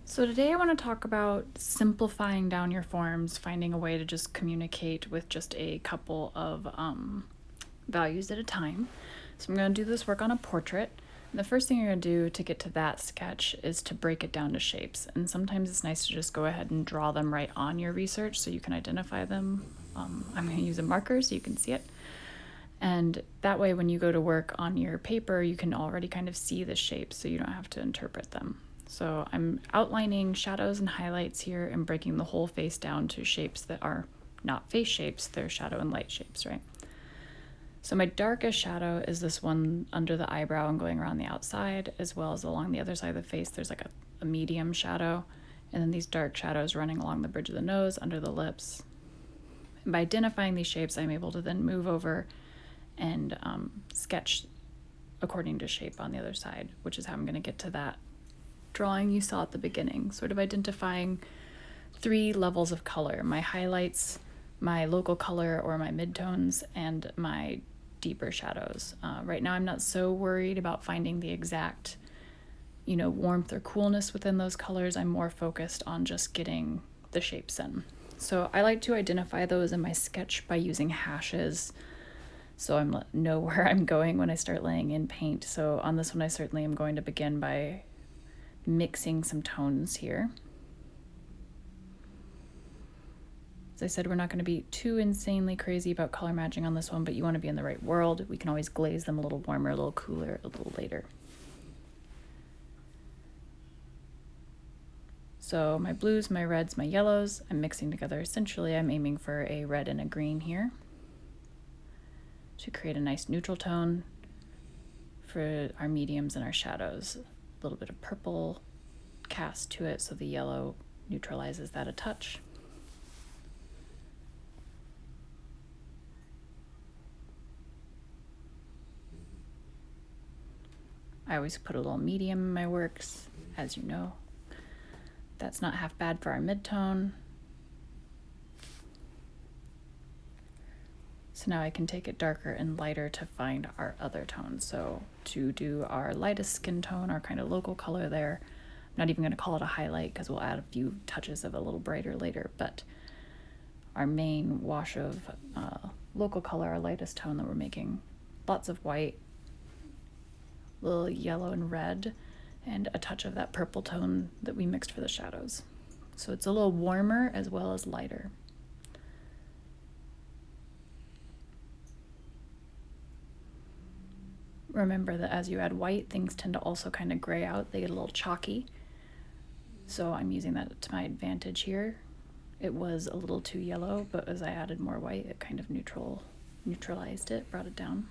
So today I want to talk about simplifying down your forms, finding a way to just communicate with just a couple of values at a time. So I'm going to do this work on a portrait. And the first thing you're going to do to get to that sketch is to break it down to shapes. And sometimes it's nice to just go ahead and draw them right on your research so you can identify them. I'm going to use a marker so you can see it. And that way when you go to work on your paper, you can already kind of see the shapes so you don't have to interpret them. So I'm outlining shadows and highlights here and breaking the whole face down to shapes that are not face shapes, they're shadow and light shapes, right? So my darkest shadow is this one under the eyebrow and going around the outside, as well as along the other side of the face, there's like a medium shadow, and then these dark shadows running along the bridge of the nose, under the lips. And by identifying these shapes, I'm able to then move over and sketch according to shape on the other side, which is how I'm going to get to that drawing you saw at the beginning, sort of identifying 3 levels of color: my highlights, my local color or my midtones, and my deeper shadows. Right now I'm not so worried about finding the exact, warmth or coolness within those colors. I'm more focused on just getting the shapes in. So I like to identify those in my sketch by using hashes, so I know where I'm going when I start laying in paint. So on this one I certainly am going to begin by mixing some tones here. As I said, we're not going to be too insanely crazy about color matching on this one, but you want to be in the right world. We can always glaze them a little warmer, a little cooler, a little later. So my blues, my reds, my yellows, I'm mixing together. Essentially, I'm aiming for a red and a green here to create a nice neutral tone for our mediums and our shadows. A little bit of purple cast to it, so the yellow neutralizes that a touch. I always put a little medium in my works, as you know. That's not half bad for our midtone. So now I can take it darker and lighter to find our other tones. So to do our lightest skin tone, our kind of local color there, I'm not even going to call it a highlight because we'll add a few touches of a little brighter later, but our main wash of local color, our lightest tone that we're making, lots of white, little yellow and red, and a touch of that purple tone that we mixed for the shadows. So it's a little warmer as well as lighter. Remember that as you add white, things tend to also kind of gray out. They get a little chalky. So I'm using that to my advantage here. It was a little too yellow, but as I added more white, it kind of neutralized it, brought it down.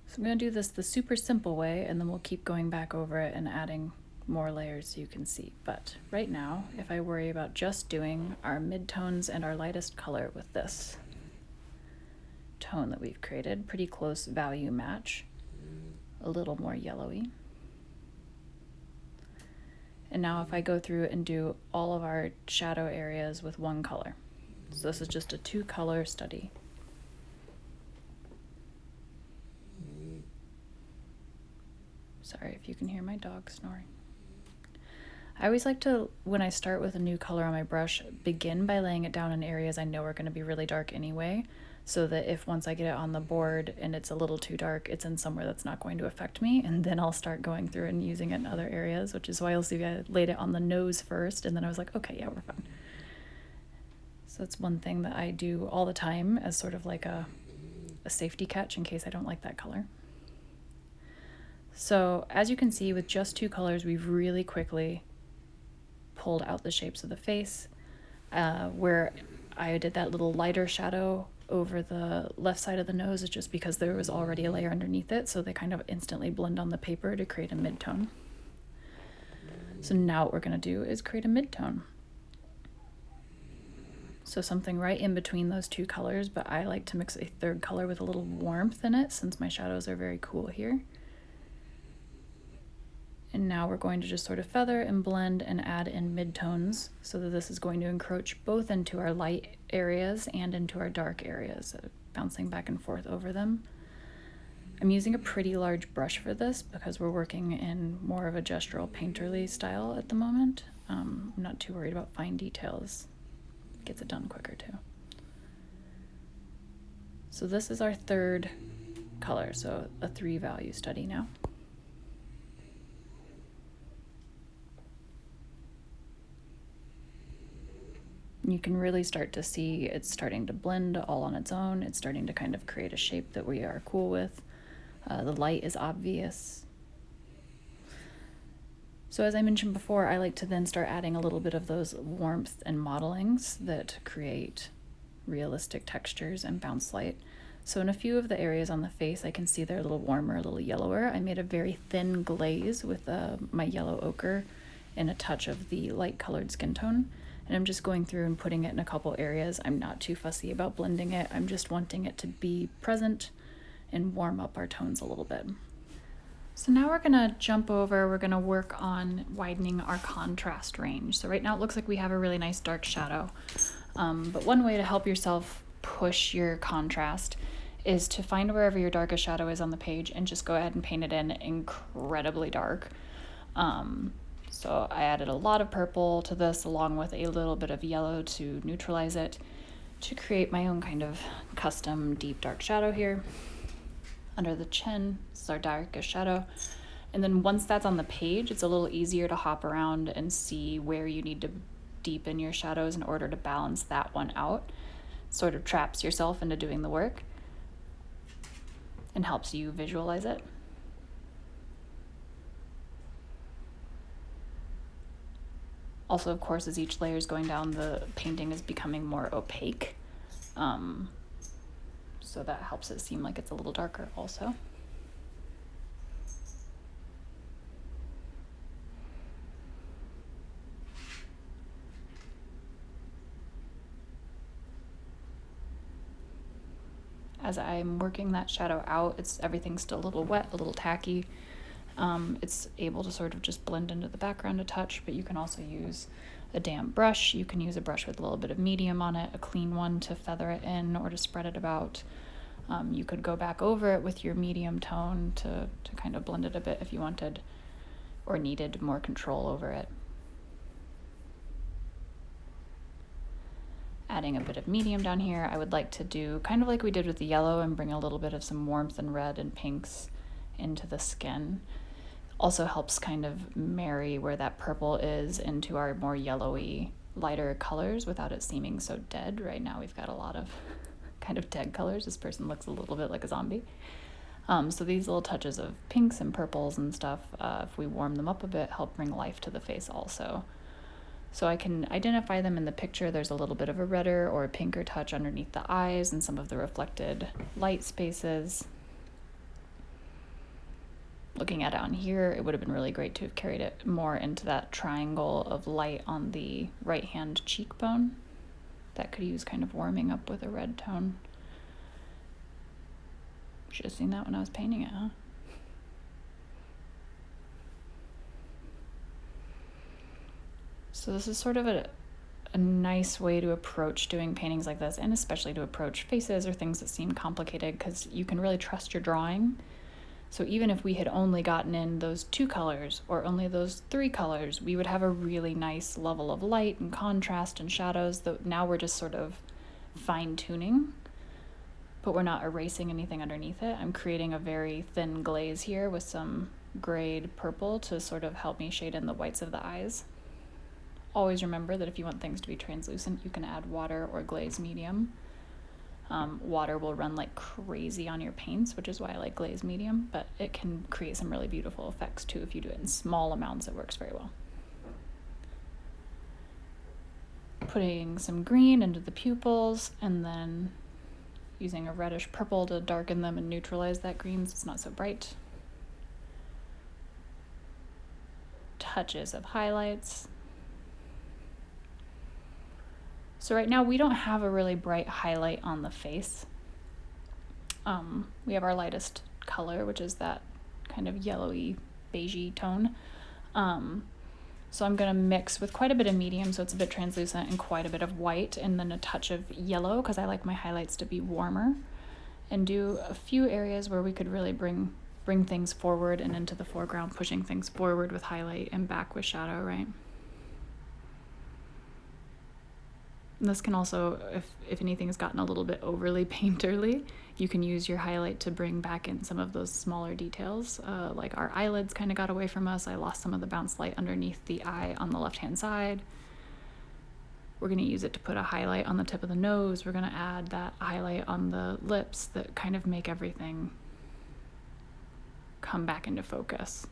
So I'm going to do this the super simple way, and then we'll keep going back over it and adding more layers so you can see. But right now, if I worry about just doing our midtones and our lightest color with this tone that we've created, pretty close value match, a little more yellowy. And now if I go through and do all of our shadow areas with one color. So this is just a 2-color study. Sorry if you can hear my dog snoring. I always like to, when I start with a new color on my brush, begin by laying it down in areas I know are going to be really dark anyway, so that if once I get it on the board and it's a little too dark, it's in somewhere that's not going to affect me, and then I'll start going through and using it in other areas, which is why you'll see I laid it on the nose first, and then I was like, okay, yeah, we're fine. So it's one thing that I do all the time as sort of like a safety catch in case I don't like that color. So as you can see, with just 2 colors, we've really quickly pulled out the shapes of the face. Where I did that little lighter shadow over the left side of the nose is just because there was already a layer underneath it, so they kind of instantly blend on the paper to create a midtone. So now what we're going to do is create a midtone. So something right in between those 2 colors, but I like to mix a 3rd color with a little warmth in it since my shadows are very cool here. And now we're going to just sort of feather and blend and add in midtones so that this is going to encroach both into our light areas and into our dark areas, bouncing back and forth over them. I'm using a pretty large brush for this because we're working in more of a gestural painterly style at the moment. I'm not too worried about fine details. Gets it done quicker too. So this is our third color, so a 3-value study now. You can really start to see it's starting to blend all on its own. It's starting to kind of create a shape that we are cool with. The light is obvious. So as I mentioned before, I like to then start adding a little bit of those warmth and modelings that create realistic textures and bounce light. So in a few of the areas on the face, I can see they're a little warmer, a little yellower. I made a very thin glaze with my yellow ochre and a touch of the light colored skin tone. And I'm just going through and putting it in a couple areas. I'm not too fussy about blending it. I'm just wanting it to be present and warm up our tones a little bit. So now we're gonna jump over, we're gonna work on widening our contrast range. So right now it looks like we have a really nice dark shadow. But one way to help yourself push your contrast is to find wherever your darkest shadow is on the page and just go ahead and paint it in incredibly dark. So I added a lot of purple to this along with a little bit of yellow to neutralize it to create my own kind of custom deep dark shadow here. Under the chin, this is our darkest shadow. And then once that's on the page, it's a little easier to hop around and see where you need to deepen your shadows in order to balance that one out. It sort of traps yourself into doing the work and helps you visualize it. Also, of course, as each layer is going down, the painting is becoming more opaque. So that helps it seem like it's a little darker also. As I'm working that shadow out, everything's still a little wet, a little tacky. It's able to sort of just blend into the background a touch, but you can also use a damp brush. You can use a brush with a little bit of medium on it, a clean one to feather it in or to spread it about. You could go back over it with your medium tone to kind of blend it a bit if you wanted or needed more control over it. Adding a bit of medium down here, I would like to do kind of like we did with the yellow and bring a little bit of some warmth and red and pinks into the skin. Also helps kind of marry where that purple is into our more yellowy, lighter colors without it seeming so dead. Right now we've got a lot of kind of dead colors. This person looks a little bit like a zombie. So these little touches of pinks and purples and stuff, if we warm them up a bit, help bring life to the face also. So I can identify them in the picture. There's a little bit of a redder or a pinker touch underneath the eyes and some of the reflected light spaces. Looking at it on here, it would have been really great to have carried it more into that triangle of light on the right hand cheekbone. That could use kind of warming up with a red tone. Should have seen that when I was painting it, huh? So this is sort of a nice way to approach doing paintings like this, and especially to approach faces or things that seem complicated, because you can really trust your drawing. So even if we had only gotten in those 2 colors or only those 3 colors, we would have a really nice level of light and contrast and shadows that now we're just sort of fine-tuning, but we're not erasing anything underneath it. I'm creating a very thin glaze here with some grayed purple to sort of help me shade in the whites of the eyes. Always remember that if you want things to be translucent, you can add water or glaze medium. Water will run like crazy on your paints, which is why I like glaze medium, but it can create some really beautiful effects too. If you do it in small amounts, it works very well. Putting some green into the pupils and then using a reddish purple to darken them and neutralize that green so it's not so bright. Touches of highlights. So right now we don't have a really bright highlight on the face. We have our lightest color, which is that kind of yellowy, beigey tone. So I'm gonna mix with quite a bit of medium, so it's a bit translucent, and quite a bit of white, and then a touch of yellow, because I like my highlights to be warmer. and do a few areas where we could really bring things forward and into the foreground, pushing things forward with highlight and back with shadow, right? And this can also, if anything has gotten a little bit overly painterly, you can use your highlight to bring back in some of those smaller details. Like our eyelids kind of got away from us. I lost some of the bounce light underneath the eye on the left-hand side. We're going to use it to put a highlight on the tip of the nose. We're going to add that highlight on the lips that kind of make everything come back into focus.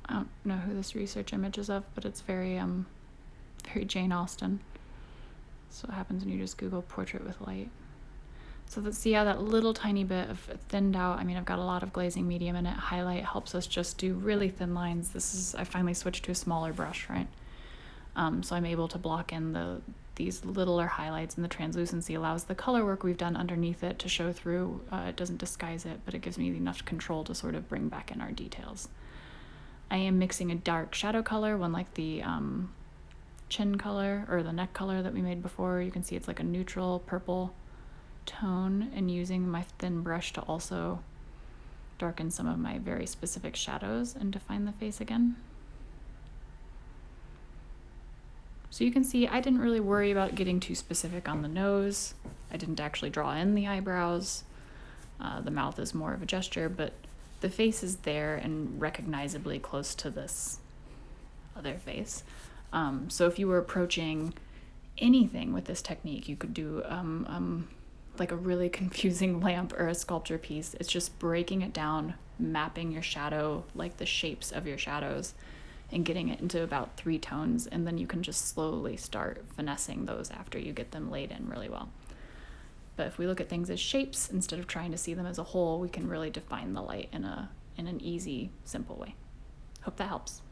I don't know who this research image is of, but it's very Jane Austen. So what happens when you just Google portrait with light. So let's see how that little tiny bit of thinned out, I mean, I've got a lot of glazing medium in it. Highlight helps us just do really thin lines. I finally switched to a smaller brush, right? So I'm able to block in these littler highlights, and the translucency allows the color work we've done underneath it to show through. It doesn't disguise it, but it gives me enough control to sort of bring back in our details. I am mixing a dark shadow color, one like the chin color or the neck color that we made before. You can see it's like a neutral purple tone, and using my thin brush to also darken some of my very specific shadows and define the face again. So you can see I didn't really worry about getting too specific on the nose. I didn't actually draw in the eyebrows. The mouth is more of a gesture, but the face is there and recognizably close to this other face. So if you were approaching anything with this technique, you could do like a really confusing lamp or a sculpture piece. It's just breaking it down, mapping your shadow, like the shapes of your shadows, and getting it into about 3 tones, and then you can just slowly start finessing those after you get them laid in really well. But if we look at things as shapes instead of trying to see them as a whole, we can really define the light in an easy, simple way. Hope that helps.